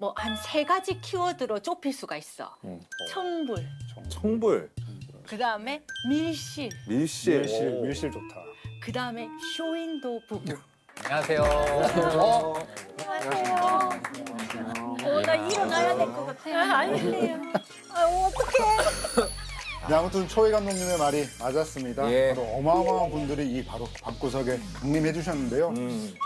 뭐 한 3가지 키워드로 좁힐 수가 있어. 청불, 청불, 그다음에 밀실, 밀실. 밀실 좋다. 그다음에 쇼윈도 부부. 안녕하세요. 나 일어나야 될 것 같아요. 아니에요. 어떡해. 네, 아무튼 초희 감독님의 말이 맞았습니다. 예. 바로 어마어마한 분들이 이 바로 방구석에 강림해 주셨는데요.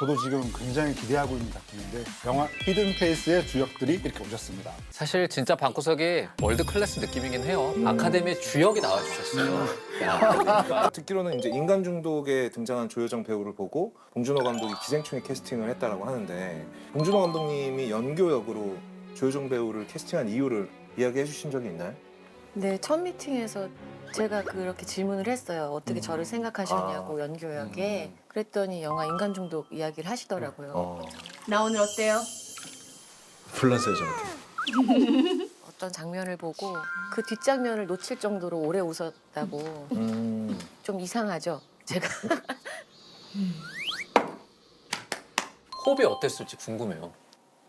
저도 지금 굉장히 기대하고 있는 작품인데 영화 히든 페이스의 주역들이 이렇게 오셨습니다. 사실 진짜 방구석이 월드 클래스 느낌이긴 해요. 아카데미의 주역이 나와주셨어요. 야. 듣기로는 이제 인간 중독에 등장한 조여정 배우를 보고 봉준호 감독이 기생충에 캐스팅을 했다라고 하는데 봉준호 감독님이 연교역으로 조여정 배우를 캐스팅한 이유를 이야기해 주신 적이 있나요? 네, 첫 미팅에서 제가 그렇게 질문을 했어요. 어떻게 저를 생각하셨냐고 연교역에. 그랬더니 영화 인간 중독 이야기를 하시더라고요. 나 오늘 어때요? 불났어요, 저한테. 어떤 장면을 보고 그 뒷장면을 놓칠 정도로 오래 웃었다고. 좀 이상하죠, 제가. 호흡이 어땠을지 궁금해요.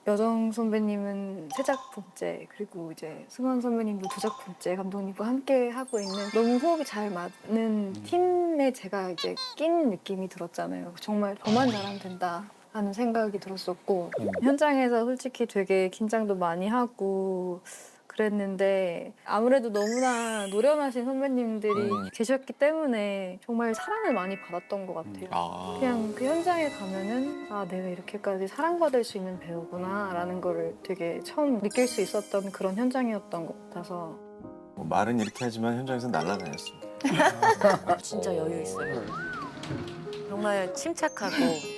여정 선배님은 3작품째, 그리고 이제 승원 선배님도 2작품째 감독님과 함께 하고 있는 너무 호흡이 잘 맞는 팀에 제가 이제 낀 느낌이 들었잖아요. 정말 저만 잘하면 된다 하는 생각이 들었었고 현장에서 솔직히 되게 긴장도 많이 하고 그랬는데 아무래도 너무나 노련하신 선배님들이 계셨기 때문에 정말 사랑을 많이 받았던 것 같아요. 그냥 그 현장에 가면은 아 내가 이렇게까지 사랑받을 수 있는 배우구나 라는 거를 되게 처음 느낄 수 있었던 그런 현장이었던 것 같아서 뭐 말은 이렇게 하지만 현장에서 날아다녔습니다. 진짜 여유 있어요. 정말 침착하고.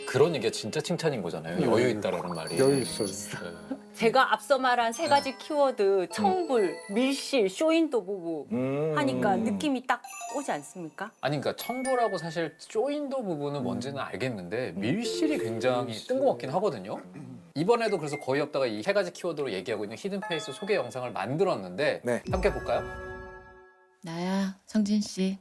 그런 얘기가 진짜 칭찬인 거잖아요. 여유 있다라는 말이. 여유 있어요. 네. 제가 앞서 말한 3가지 키워드 청불, 밀실, 쇼윈도 부부 하니까 느낌이 딱 오지 않습니까? 아니 그러니까 청부라고 사실 조인도 부분은 뭔지는 알겠는데 밀실이 굉장히 뜬금없긴 하거든요. 이번에도 그래서 거의 없다가 이 3가지 키워드로 얘기하고 있는 히든페이스 소개 영상을 만들었는데 네. 함께 볼까요? 나야, 성진 씨.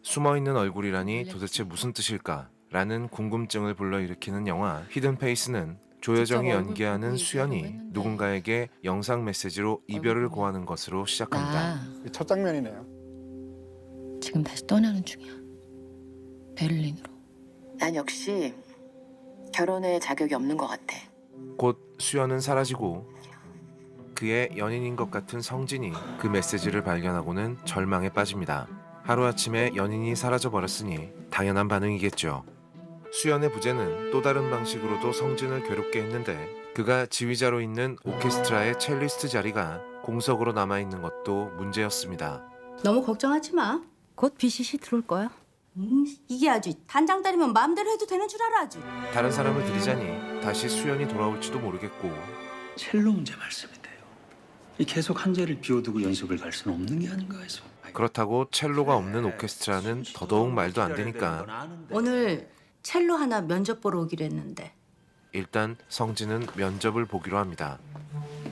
숨어있는 얼굴이라니 도대체 무슨 뜻일까? 라는 궁금증을 불러일으키는 영화 히든 페이스는 조여정이 연기하는 수연이 누군가에게 영상 메시지로 이별을 고하는 것으로 시작합니다. 나 첫 장면이네요. 지금 다시 떠나는 중이야. 베를린으로. 난 역시 결혼에 자격이 없는 것 같아. 곧 수연은 사라지고 그의 연인인 것 같은 성진이 그 메시지를 발견하고는 절망에 빠집니다. 하루아침에 연인이 사라져버렸으니 당연한 반응이겠죠. 수연의 부재는 또 다른 방식으로도 성진을 괴롭게 했는데 그가 지휘자로 있는 오케스트라의 첼리스트 자리가 공석으로 남아있는 것도 문제였습니다. 너무 걱정하지 마. 곧 BCC 들어올 거야. 이게 아주 단장 따리면 마음대로 해도 되는 줄 알아 아주. 다른 사람을 들이자니 다시 수연이 돌아올지도 모르겠고 첼로 문제 말씀인데요. 이 계속 한 자리를 비워두고 연습을 갈 수는 없는 게 아닌가 해서. 그렇다고 첼로가 없는 오케스트라는 더더욱 말도 안 되니까 오늘 첼로 하나 면접 보러 오기로 했는데. 일단 성진은 면접을 보기로 합니다.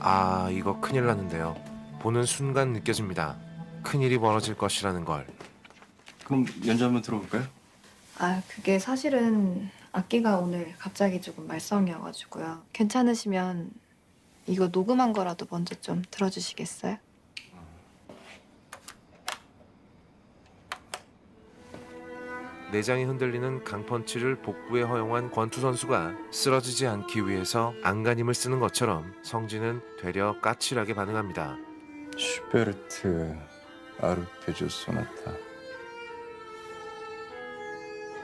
아 이거 큰일 났는데요. 보는 순간 느껴집니다. 큰일이 벌어질 것이라는 걸. 그럼 연주 한번 들어볼까요? 아 그게 사실은 악기가 오늘 갑자기 조금 말썽이어가지고요. 괜찮으시면 이거 녹음한 거라도 먼저 좀 들어주시겠어요? 내장이 흔들리는 강펀치를 복부에 허용한 권투 선수가 쓰러지지 않기 위해서 안간힘을 쓰는 것처럼 성진은 되려 까칠하게 반응합니다. 슈베르트 아르페지오 소나타.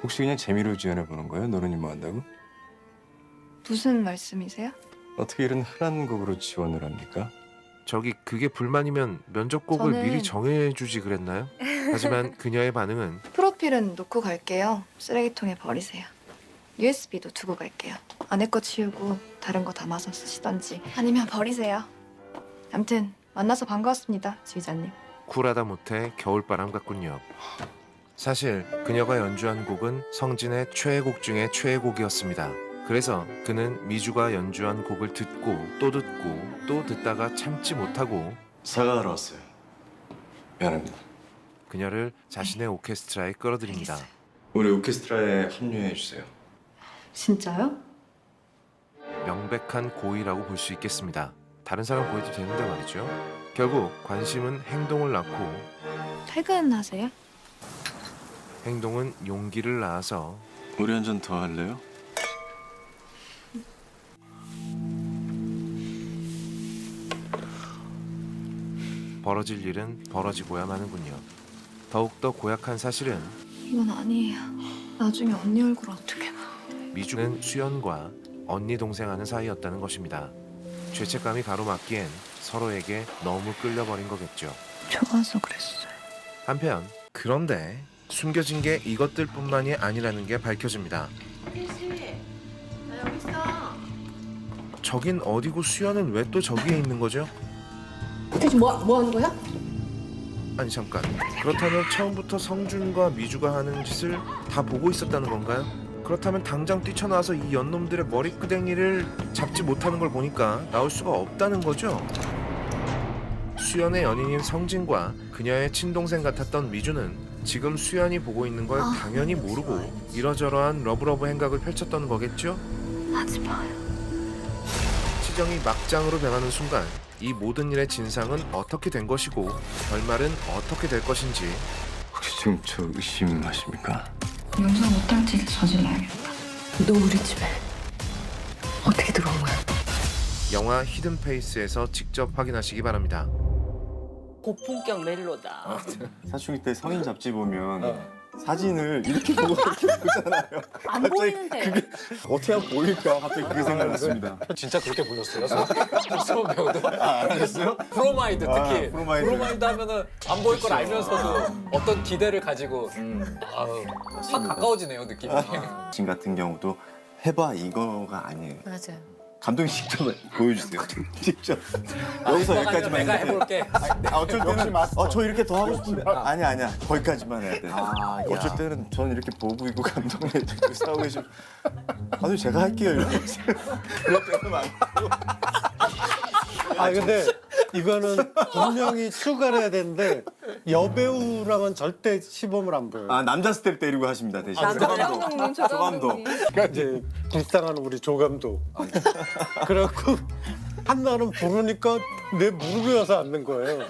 혹시 그냥 재미로 지원해보는 거예요? 노른이 뭐 한다고? 무슨 말씀이세요? 어떻게 이런 흔한 곡으로 지원을 합니까? 저기 그게 불만이면 면접곡을 저는- 미리 정해주지 그랬나요? 하지만 그녀의 반응은 프로필은 놓고 갈게요. 쓰레기통에 버리세요. USB도 두고 갈게요. 안에 거 치우고 다른 거 담아서 쓰시던지 아니면 버리세요. 아무튼 만나서 반가웠습니다, 지휘자님. 쿨하다 못해 겨울바람 같군요. 사실 그녀가 연주한 곡은 성진의 최애곡 중에 최애곡이었습니다. 그래서 그는 미주가 연주한 곡을 듣고 또 듣다가 참지 못하고 사과하러 왔어요. 미안합니다. 그녀를 자신의 오케스트라에 끌어들입니다. 알겠어요. 우리 오케스트라에 합류해 주세요. 진짜요? 명백한 고의라고 볼 수 있겠습니다. 다른 사람 고의도 되는데 말이죠. 결국 관심은 행동을 낳고 퇴근하세요? 행동은 용기를 낳아서 우리 한 잔 더 할래요? 벌어질 일은 벌어지고야 마는군요. 더욱더 고약한 사실은 이건 아니에요. 나중에 언니 얼굴 어떻게 봐. 미주는 수연과 언니 동생 하는 사이였다는 것입니다. 죄책감이 가로막기엔 서로에게 너무 끌려버린 거겠죠. 좋아서 그랬어요. 한편 그런데 숨겨진 게 이것들뿐만이 아니라는 게 밝혀집니다. 저긴 어디고 수연은 왜 또 저기에 있는 거죠? 대체 뭐 하는 거야? 아니 잠깐, 그렇다면 처음부터 성준과 미주가 하는 짓을 다 보고 있었다는 건가요? 그렇다면 당장 뛰쳐나와서 이 연놈들의 머리끄댕이를 잡지 못하는 걸 보니까 나올 수가 없다는 거죠? 수연의 연인인 성진과 그녀의 친동생 같았던 미주는 지금 수연이 보고 있는 걸 당연히 모르고 이러저러한 러브러브 행각을 펼쳤던 거겠죠? 하지 마요. 치정이 막장으로 변하는 순간 이 모든 일의 진상은 어떻게 된 것이고 결말은 어떻게 될 것인지 혹시 지금 저 의심하십니까? 용서 못할 짓을 저질러야겠다. 너 우리 집에 어떻게 들어온 거야? 영화 히든 페이스에서 직접 확인하시기 바랍니다. 고품격 멜로다. 사춘기 때 성인 잡지 보면 사진을 이렇게 보고 이렇게 보잖아요. 안 보이는데. 어떻게 하면 보일까? 갑자기 그게 생각났습니다. 진짜 그렇게 불렀어요? 수원 배우도? 안 했어요? 브로마이드 특히. 브로마이드. 하면은 안 보일 걸 알면서도 어떤 기대를 가지고 아우, 확 가까워지네요 느낌이. 지금 같은 경우도 해봐 이거가 아니에요. 맞아요. 감독님 직접 보여주세요. 직접. 여기서 여기까지만 내가 해야 돼. 해볼게. 어쩔 때는 저 이렇게 더 하고 싶은데 아니야 거기까지만 해야 돼. 어쩔 때는 저는 이렇게 보고 있고 감독님 싸우고 계시면 아니 제가 할게요 이렇게. 그럴 때는 많고. 근데 이거는 분명히 추가를 해야 되는데 여배우랑은 절대 시범을 안 보여요. 남자 스텝 때리고 하십니다 대신. 조감독님. 그러니까 이제 불쌍한 우리 조감독. 그래갖고 한나는 부르니까 내 무릎에 와서 앉는 거예요.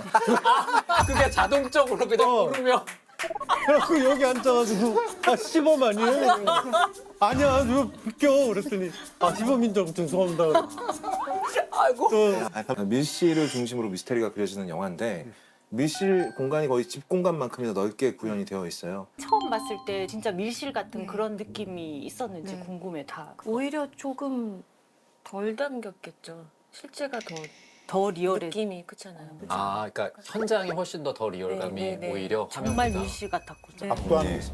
그게 자동적으로 그냥 부르면. 그래갖고 여기 앉아가지고 시범 아니에요? 아니야 이거 비켜 그랬더니 시범인 줄 죄송합니다. 아이고. 밀실을 중심으로 미스테리가 그려지는 영화인데 밀실 공간이 거의 집 공간만큼이나 넓게 구현이 되어 있어요. 처음 봤을 때 진짜 밀실 같은 그런 느낌이 있었는지 궁금해 다. 오히려 조금 덜 담겼겠죠. 실제가 더 리얼해. 느낌이 그렇잖아요. 아, 그러니까 현장이 훨씬 더 리얼감이 네. 오히려 정말 화면보다. 밀실 같았거든요. 압도하는 게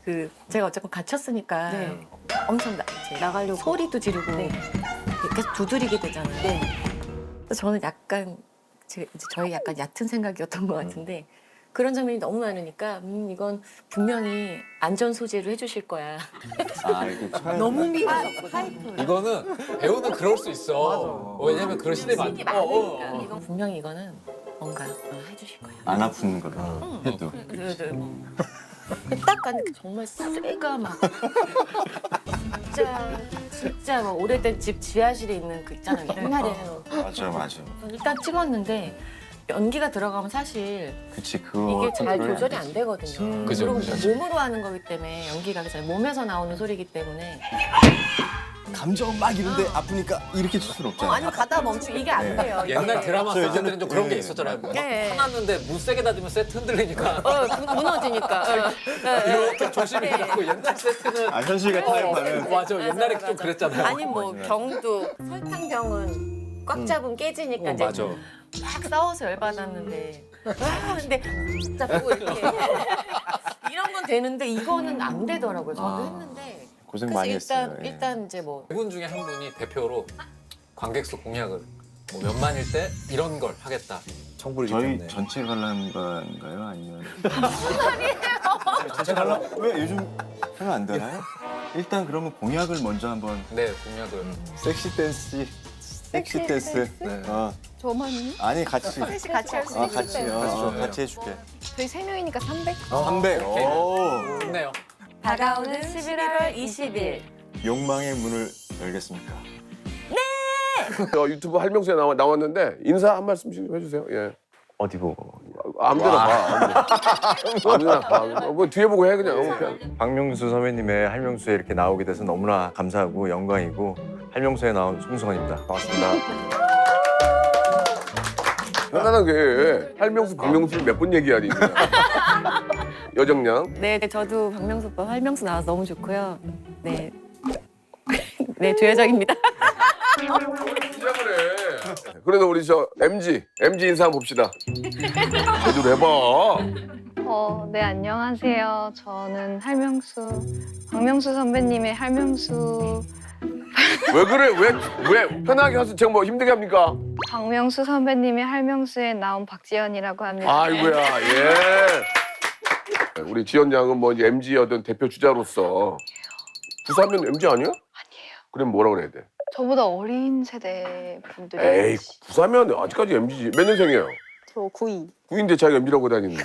그 제가 어쨌건 갇혔으니까 네. 엄청 이제 나가려고. 소리도 지르고 계속 두드리게 되잖아요. 그래서 저는 약간 이제 저희 약간 얕은 생각이었던 것 같은데 그런 장면이 너무 많으니까 이건 분명히 안전 소재로 해주실 거야. 너무 믿으셨거든요. 이거는 배우는 그럴 수 있어. 왜냐면 그런 시대 신이 많으니까 이건 분명히 이거는 뭔가 해주실 거야. 안 아픈 거다 해도. 딱 가니까 정말 쇠가 막 진짜 뭐 오래된 집 지하실에 있는 그 있잖아요. 옛날에 맞아. 일단 찍었는데 연기가 들어가면 사실 그치 그거 이게 잘 컨트롤이 안 조절이 안 되지. 되거든요. 그죠, 그리고 그죠. 몸으로 하는 거기 때문에 연기가 잘 몸에서 나오는 소리이기 때문에 감정 막 이런데 아프니까 이렇게 칠 수는 없잖아요. 아니면 가다 멈추 이게 안 돼요. 이게. 옛날 드라마 저 쓸 예전에- 때는 좀 그런 게 네. 있었잖아요. 네. 화났는데 무 세게 닫으면 세트 흔들리니까 무너지니까. 이렇게 조심히 해갖고 옛날 세트는 현실과 타협하는. 맞아. 옛날에 좀 그랬잖아요. 아니 뭐 병도 설탕병은 꽉 잡으면 깨지니까 이제 맞아. 막 싸워서 열받았는데 근데 진짜 보고 이렇게 이런 건 되는데 이거는 안 되더라고요. 저도 했는데 고생 그래서 많이 했어요. 일단 이제 뭐 세 분 중에 한 분이 대표로 관객수 공약을 뭐 몇만일 때 이런 걸 하겠다. 청불이기 저희 때문에. 전체 관람가인가요? 아니면 전체 관람? 왜 요즘 하면 안 되나요? 일단 그러면 공약을 먼저 한번. 네, 공약을. 섹시 댄스. 네. 저만요? 아니 같이. 셋이 같이 할 수 같이. 있어요. 같이 해줄게. 저희 3명이니까 300? 300. 오. 좋네요. 다가오는 11월 20일 욕망의 문을 열겠습니까? 유튜브 할명수에 나왔는데 인사 한 말씀씩 해주세요. 예. 어디 보고? 아무데나 봐. 아무데나 봐. 뭐 뒤에 보고 해 그냥. 박명수 선배님의 할명수에 이렇게 나오게 돼서 너무나 감사하고 영광이고 할명수에 나온 송승헌입니다. 반갑습니다. 편안하게 할명수, 박명수 몇 번 얘기하니. 여정양. 네, 저도 박명수 오빠 활명수 나와서 너무 좋고요. 네. 네, 조여정입니다. 시작을 해. 그래도 우리 저 MG 인사 한번 봅시다. 제대로 해봐. 네, 안녕하세요. 저는 박명수 선배님의 할명수, 왜 그래? 왜 편하게 하세요? 제가 뭐 힘들게 합니까? 박명수 선배님의 할명수에 나온 박지연이라고 합니다. 아이고야, 예. 우리 지연 양은 뭐 이제 MG여든 대표 주자로서 부사면 MG 아니야? 아니에요. 그럼 뭐라 그래야 돼? 저보다 어린 세대 분들이. 에이, 부사면 아직까지 MG지. 몇 년생이에요? 저 9이. 9인데 자기가 MG라고 다니는데.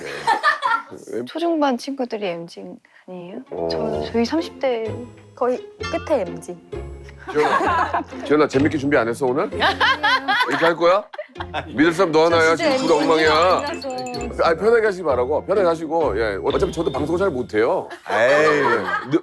초중반 친구들이 MZ 아니에요? 어. 저희 30대 거의 끝에 MZ. 지연아 재밌게 준비 안 했어 오늘? 이렇게 할 거야? 믿을 사람 너 하나야. 지금 둘 다 엉망이야. 아니 편하게 하시기 바라고. 편하게 하시고. 예. 어차피 저도 방송 잘 못해요. 에이.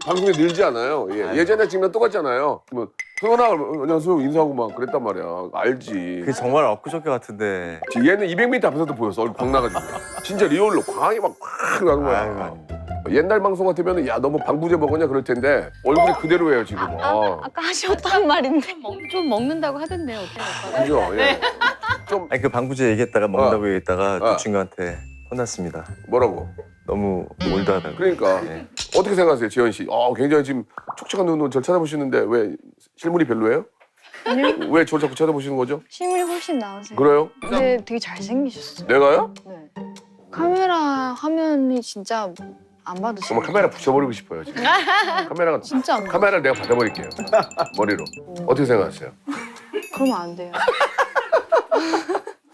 방송에 늘지 않아요. 예. 예전에 지금 똑같잖아요. 뭐 소연아 안녕하세요 인사하고 막 그랬단 말이야. 알지. 그게 정말 엊그저께 같은데. 얘는 200m 앞에서도 보였어. 얼굴 광 나가지고. 진짜 리얼로 광이 막 확 나는 거야. 옛날 방송 같으면 야 너무 방부제 먹었냐 그럴 텐데 얼굴이 그대로예요 지금. 아까 하셨단 말인데. 좀 먹는다고 하던데요, 오빠. 그죠? 예. 아니 그 방부제 얘기했다가 먹는다고 얘기했다가 그 친구한테 혼났습니다. 뭐라고? 너무 올드하다고. 그러니까 어떻게 생각하세요, 지연 씨? 굉장히 지금 촉촉한 눈으로 저를 쳐다보시는데 왜 실물이 별로예요? 아니요. 왜 저를 자꾸 쳐다보시는 거죠? 실물이 훨씬 나으세요. 그래요? 근데 되게 잘생기셨어요. 내가요? 네. 카메라 화면이 진짜 안 받으시죠? 정말 카메라 붙여버리고 싶어요 지금. 카메라가 진짜 안 카메라를 내가 받아버릴게요. 머리로. 어떻게 생각하세요? 그러면 안 돼요.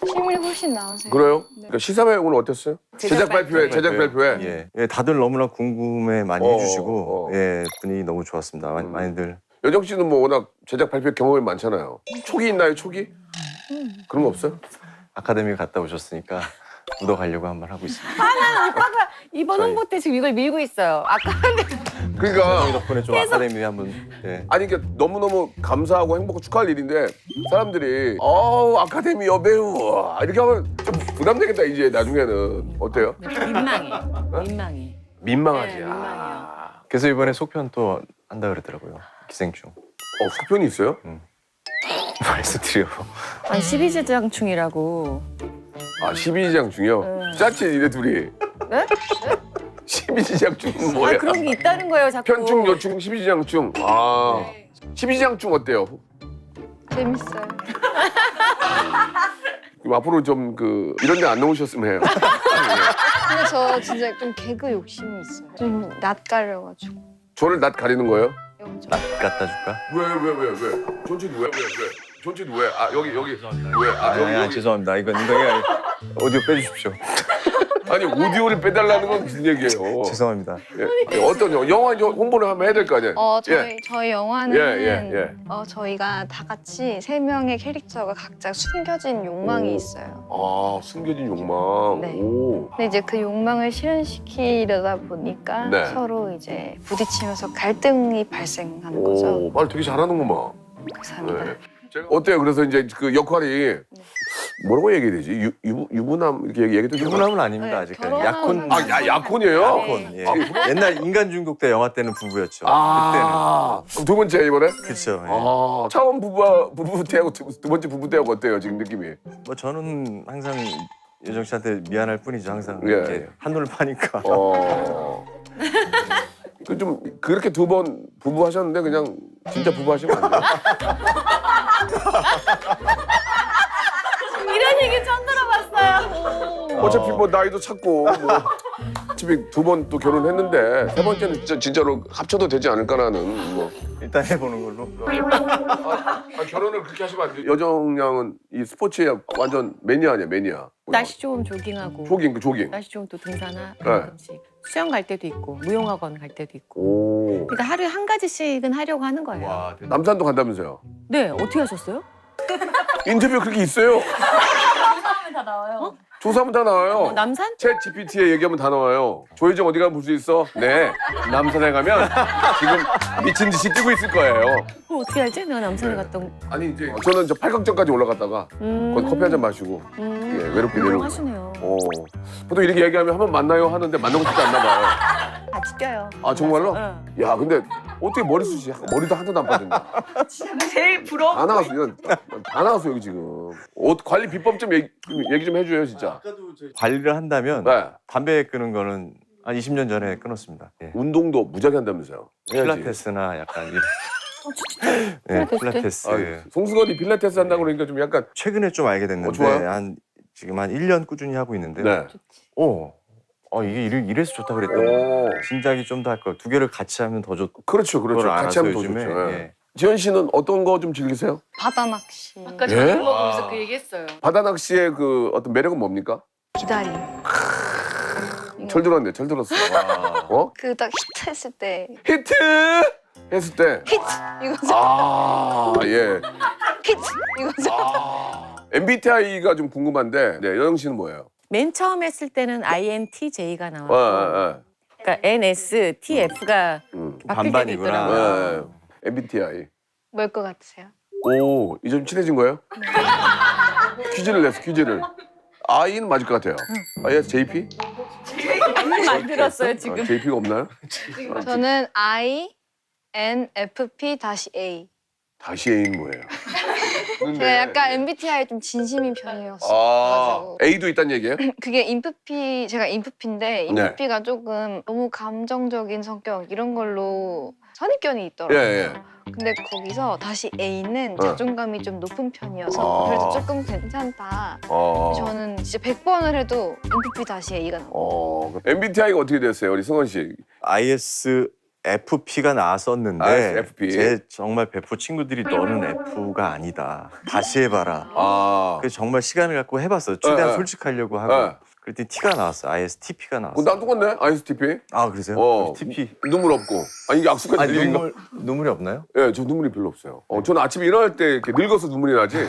실물이 훨씬 나으세요. 그래요? 그러니까 시사회 오늘 어땠어요? 제작 발표회. 예, 다들 너무나 궁금해 많이 해주시고 예 분위기 너무 좋았습니다. 많이들. 여정 씨는 뭐 워낙 제작 발표 경험이 많잖아요. 촉이 있나요, 촉이? 그런 거 없어요? 아카데미 갔다 오셨으니까 묻어가려고 한번 하고 있습니다. 난 오빠가 이번 홍보 때 지금 이걸 밀고 있어요. 아까 그러니까 덕분에 좀 아카데미 한번. 예. 아니 그러니까 너무너무 감사하고 행복하고 축하할 일인데 사람들이 아카데미 여배우 이렇게 하면 좀 부담되겠다 이제 나중에는. 어때요? 민망해. 민망하지. 네, 민망해요. 그래서 이번에 속편 또 한다 그러더라고요. 기생충. 속편이 있어요? 말씀드려. 아니 12제장충이라고. 12지장 중이요? 짜치 이래 둘이. 네? 12지장 중은 뭐야? 아 그런 게 있다는 거예요, 자꾸. 편충, 여충, 12지장 중. 12지장 중 어때요? 재밌어요. 그럼 앞으로 좀 이런 데 안 나오셨으면 해요. 근데 저 진짜 좀 개그 욕심이 있어요. 좀 낯가려가지고. 저를 낯 가리는 거예요? 낯 갖다 줄까? 왜? 존치도 왜? 존치도 왜? 여기. 왜? 여기. 죄송합니다. 이거 오디오 빼주십시오. 아니 오디오를 빼달라는 건 무슨 얘기예요? 죄송합니다. 예. 어떤 영화 홍보를 한번 해야 될 거 아니에요? 저희 영화는 예. 저희가 다 같이 3명의 캐릭터가 각자 숨겨진 욕망이 있어요. 숨겨진 욕망. 네. 오. 근데 이제 그 욕망을 실현시키려다 보니까 네. 서로 이제 부딪히면서 갈등이 발생하는 거죠. 오, 말 되게 잘하는구만. 감사합니다. 네. 어때요? 그래서 이제 그 역할이 뭐라고 얘기해야 되지? 유부남 이렇게 얘기해도 유부남은 아닙니다. 아직. 약혼. 약혼이에요? 약혼. 예. 옛날 인간 중독 때 영화 때는 부부였죠. 그럼 두 번째 이번에? 그렇죠. 처음 부부 때하고 두 번째 부부 때하고 어때요? 지금 느낌이? 뭐 저는 항상 여정 씨한테 미안할 뿐이죠. 항상 예. 이렇게 한눈을 파니까. 좀 그렇게 두 번 부부 하셨는데 그냥 진짜 부부 하시면 안 돼요? 이런 얘기 처음 들어봤어요. 어차피 뭐 나이도 찼고 어차피 두 번 또 결혼했는데 세 번째는 진짜로 합쳐도 되지 않을까라는 뭐. 일단 해보는 걸로. 결혼을 그렇게 하시면 안 돼요. 여정 양은 이 스포츠에 완전 매니아 아니야 매니아. 날씨 좋으면 조깅하고. 조깅. 날씨 좋으면 또 등산하고. 네. 수영 갈 때도 있고 무용학원 갈 때도 있고. 그러니까 하루에 한 가지씩은 하려고 하는 거예요. 남산도 간다면서요? 네, 어떻게 하셨어요? 인터뷰 그렇게 있어요. 조사하면 다 나와요. 조사하면 다 나와요. 남산? 챗 GPT에 얘기하면 다 나와요. 조혜정 어디 가면 볼 수 있어? 네. 남산에 가면 지금 미친 듯이 뛰고 있을 거예요. 그럼 어떻게 알지? 내가 남산에 갔던. 아니 이제 저는 저 8강전까지 올라갔다가 거기 커피 한 잔 마시고 예, 외롭게 내려오고. 하시네요. 보통 이렇게 얘기하면 한번 만나요 하는데 만나고 싶지 않나 봐요. 같이 뛰어요. 아 정말로? 응. 야 근데 어떻게 머리숱이 머리도 하나도 안 빠졌냐? 제일 부러워. 다 나왔어 이건 다 나왔어 여기 지금. 옷 관리 비법 좀 얘기 좀 해줘요 진짜. 관리를 한다면 네. 담배 끊은 거는 한 20년 전에 끊었습니다. 예. 운동도 무지하게 한다면서요. 해야지. 필라테스나 약간 이런. 네, 필라테스. 송승헌이 필라테스 한다고 그러니까 좀 약간 최근에 좀 알게 됐는데 좋아요? 지금 한 1년 꾸준히 하고 있는데 네. 이게 이래서 좋다 그랬더니 진작에 좀 더 할 걸. 두 개를 같이 하면 더 좋. 그렇죠. 그걸 같이 하면 더 알아서 좋죠. 요즘에, 예. 지현 씨는 어떤 거 좀 즐기세요? 바다 낚시. 아까 예? 저녁 먹으면서 그 얘기했어요. 바다 낚시의 그 어떤 매력은 뭡니까? 기다림. 철 들었네, 철 들었어. 어? 그 딱 히트 했을 때. 히트 했을 때. 히트 이거죠. 아 예. 히트 이거죠. MBTI가 좀 궁금한데, 네 여영 씨는 뭐예요? 맨 처음 했을 때는 INTJ가 나왔고, 예. 그러니까 NSTF가 바뀔 때도 있더라고요. MBTI. 뭘 것 같으세요? 오, 이제 좀 친해진 거예요? 퀴즈를 냈어, 퀴즈를. I는 맞을 것 같아요. JP? 만들었어요 지금. JP가 없나요? 저는 INFP-A. 다시 A는 뭐예요? 제가 약간 MBTI 좀 진심인 편이었어. 아, A도 있단 얘기예요? 그게 인프피, 제가 인프피인데 인프피가 조금 너무 감정적인 성격 이런 걸로 선입견이 있더라고요. 예. 근데 거기서 다시 A는 어. 자존감이 좀 높은 편이어서 아. 그래도 조금 괜찮다. 저는 진짜 100번을 해도 인프피 다시 A가 나와요. MBTI가 어떻게 됐어요, 우리 승헌 씨? ISFP가 나왔었는데 ISFP. 제 정말 베프 친구들이 너는 F가 아니다. 다시 해봐라. 그래서 정말 시간을 갖고 해봤어요. 최대한 솔직하려고 하고. 그랬더니 T가 나왔어요. ISTP가 나왔어요. 난 똑같네, ISTP. 아 그러세요? TP. 눈물 없고. 이게 악수까지 들린가? 눈물이 없나요? 예, 저 눈물이 별로 없어요. 저는 아침에 일어날 때 이렇게 늙어서 눈물이 나지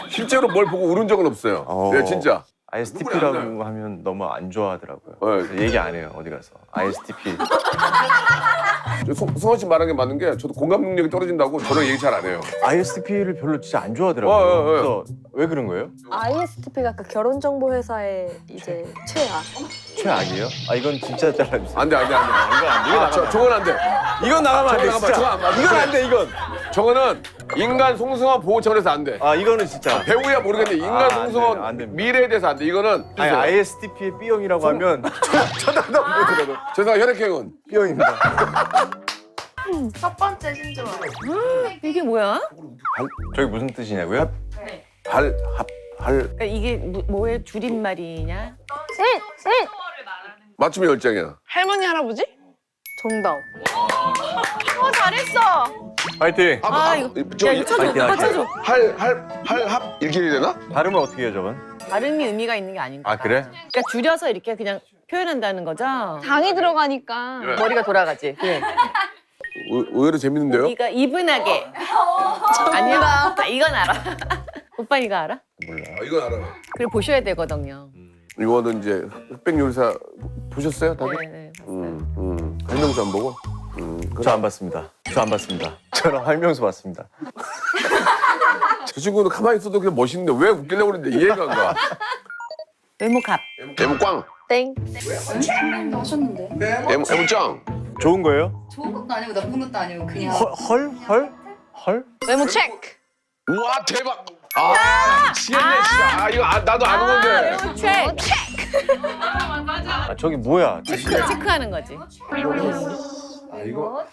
실제로 뭘 보고 울은 적은 없어요. 예, 진짜. ISTP라고 하면 너무 안 좋아하더라고요. 그래서 얘기 안 해요, 어디 가서. ISTP. 승헌 씨 말한 게 맞는 게 저도 공감 능력이 떨어진다고 저랑 얘기 잘 안 해요. ISTP를 별로 진짜 안 좋아하더라고요. 그래서 왜 그런 거예요? ISTP가 그 결혼정보회사의 이제 최악. 최악이에요? 이건 진짜 잘라주세요. 안 돼. 이건 안 돼. 저건 안 돼. 이건 나가면 안 돼, 진짜. 저건 안 돼, 이건. 저거는 인간 송승헌 보호 차원에서 안 돼. 이거는 진짜. 배우야 모르겠는데 인간 안 송승헌 됩니다. 미래에 대해서 안 돼. 이거는 ISTP의 B형이라고 하면 쳐다도 안 보더라도 죄송합니다. 혈액형은 B형입니다. 첫 번째 신조어. 이게 뭐야? 저게 무슨 뜻이냐고요? 그러니까 이게 뭐의 줄임말이냐? 맞춤이 10장이야. 할머니 할아버지? 정답. 잘했어. 파이팅! 이거 야, 이거 쳐줘. 파이팅, 쳐줘. 할합 이렇게 해야 되나? 발음을 어떻게 해요, 저건? 발음이 의미가 있는 게 아닌가? 그래? 그러니까 줄여서 이렇게 그냥 표현한다는 거죠? 당이 들어가니까. 머리가 돌아가지. 그래. 의외로 재밌는데요? 네가 이분하게. 아니야. 이건 알아. 오빠 이거 알아? 몰라. 이건 알아요. 그래 보셔야 되거든요. 이거는 이제 흑백 요리사 보셨어요, 다들? 네. 설명서 안 보고? 저 안 봤습니다. 저는 활명수 봤습니다. 저 친구는 가만히 있어도 그냥 멋있는데 왜 웃기려고 그러는데 이해가 안 가. 외모갑. 애무꽝. 땡. 하셨는데. 애무짱. 좋은 거예요? 좋은 것도 아니고 나쁜 것도 아니고 그냥. 헐? 외모 체크. 우와 대박. 미치겠네 진짜. 이거 나도 아는 건데. 외모 체크. 저기 뭐야? 체크하는 거지. 이거